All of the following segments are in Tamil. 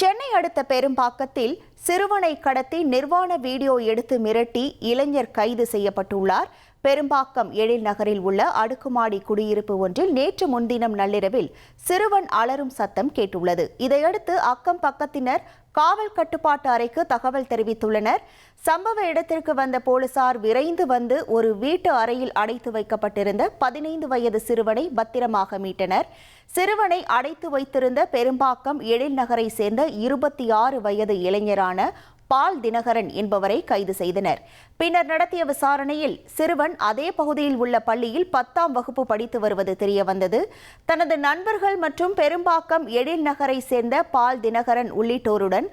சென்னை அடுத்த பெரும்பாக்கத்தில் சிறுவனை கடத்தி நிர்வாண வீடியோ எடுத்து மிரட்டி இளைஞர் கைது செய்யப்பட்டுள்ளார். பெரும்பாக்கம் எழில் நகரில் உள்ள அடுக்குமாடி குடியிருப்பு ஒன்றில் நேற்று முன்தினம் நள்ளிரவில் சிறுவன் அலறும் சத்தம் கேட்டுள்ளது. இதையடுத்து அக்கம் பக்கத்தினர் காவல் கட்டுப்பாட்டு அறைக்கு தகவல் தெரிவித்துள்ளனர். சம்பவ இடத்திற்கு வந்த போலீசார் விரைந்து வந்து ஒரு வீட்டு அறையில் அடைத்து வைக்கப்பட்டிருந்த 15 வயது சிறுவனை பத்திரமாக மீட்டனர். சிறுவனை அடைத்து வைத்திருந்த பெரும்பாக்கம் எழில் நகரை சேர்ந்த 26 வயது இளைஞரான பால் தினகரன் என்பவரை கைது செய்தனர். பின்னர் நடத்திய விசாரணையில் சிறுவன் அதே பகுதியில் உள்ள பள்ளியில் 10ஆம் வகுப்பு படித்து வருவது தெரியவந்தது. தனது நண்பர்கள் மற்றும் பெரும்பாக்கம் எழில் நகரை சேர்ந்த பால் தினகரன் உள்ளிட்டோருடன்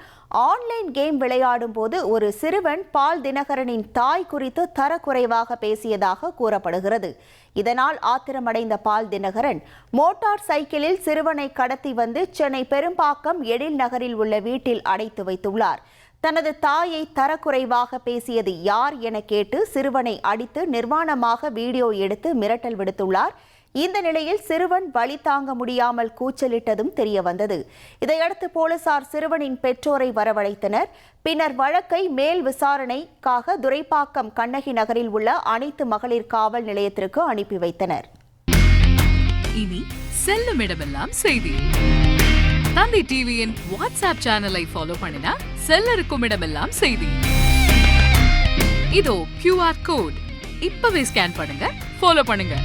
ஆன்லைன் கேம் விளையாடும் போது ஒரு சிறுவன் பால் தினகரனின் தாய் குறித்து தரக்குறைவாக பேசியதாக கூறப்படுகிறது. இதனால் ஆத்திரமடைந்த பால் தினகரன் மோட்டார் சைக்கிளில் சிறுவனை கடத்தி வந்து சென்னை பெரும்பாக்கம் எழில் நகரில் உள்ள வீட்டில் அடைத்து வைத்துள்ளார். தனது தாயை தரக்குறைவாக பேசியது யார் என கேட்டு சிறுவனை அடித்து நிர்வாணமாக வீடியோ எடுத்து மிரட்டல் விடுத்துள்ளார். இந்த நிலையில் சிறுவன் வலி தாங்க முடியாமல் கூச்சலிட்டதும் தெரியவந்தது. இதையடுத்து போலீசார் சிறுவனின் பெற்றோரை வரவழைத்தனர். பின்னர் வழக்கை மேல் விசாரணைக்காக துரைப்பாக்கம் கண்ணகி நகரில் உள்ள அனைத்து மகளிர் காவல் நிலையத்திற்கு அனுப்பி வைத்தனர். இனி செல்லும் இடமெல்லாம் செய்தி. தந்தி டிவியின் வாட்ஸ்அப் சேனலை ஃபாலோ பண்ணினா செல்ல இருக்கும் இடமெல்லாம் செய்தி. இதோ QR கோட் இப்பவே ஸ்கேன் பண்ணுங்க, ஃபாலோ பண்ணுங்க.